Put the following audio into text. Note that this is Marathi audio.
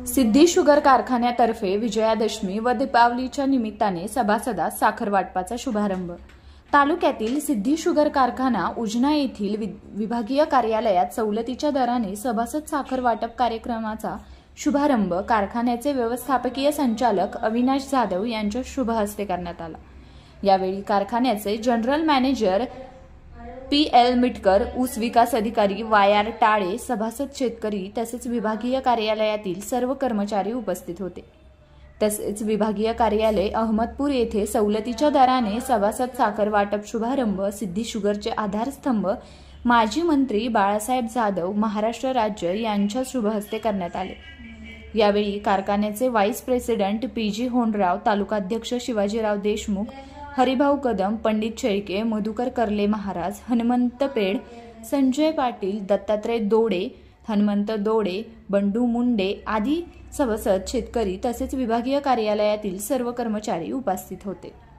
सिद्धी शुगर कारखान्यातर्फे विजयादशमी व दीपावलीच्या निमित्ताने सभासदास साखर वाटपाचा शुभारंभ। तालुक्यातील सिद्धी शुगर कारखाना उजना येथील विभागीय कार्यालयात सवलतीच्या दराने सभासद साखर वाटप कार्यक्रमाचा शुभारंभ कारखान्याचे व्यवस्थापकीय संचालक अविनाश जाधव यांच्या शुभ हस्ते करण्यात आला। यावेळी कारखान्याचे जनरल मॅनेजर PL मिटकर, ऊस विकास अधिकारी YR टाळे, सभासद शेतकरी तसेच विभागीय कार्यालयातील सर्व कर्मचारी उपस्थित होते। तसेच विभागीय कार्यालय अहमदपूर येथे सवलतीच्या दराने सभासद साखर वाटप शुभारंभ सिद्धी शुगरचे आधारस्तंभ माजी मंत्री बाळासाहेब जाधव महाराष्ट्र राज्य यांच्या शुभ हस्ते करण्यात आले। यावेळी कारखान्याचे व्हाईस प्रेसिडेंट PG होंडराव, तालुकाध्यक्ष शिवाजीराव देशमुख, हरिभाऊ कदम, पंडित शेळके, मधुकर कर्ले महाराज, हनुमंत पेड, संजय पाटील, दत्तात्रय दोडे, हनुमंत दोडे, बंडू मुंडे आदी सभासद शेतकरी तसेच विभागीय कार्यालयातील सर्व कर्मचारी उपस्थित होते।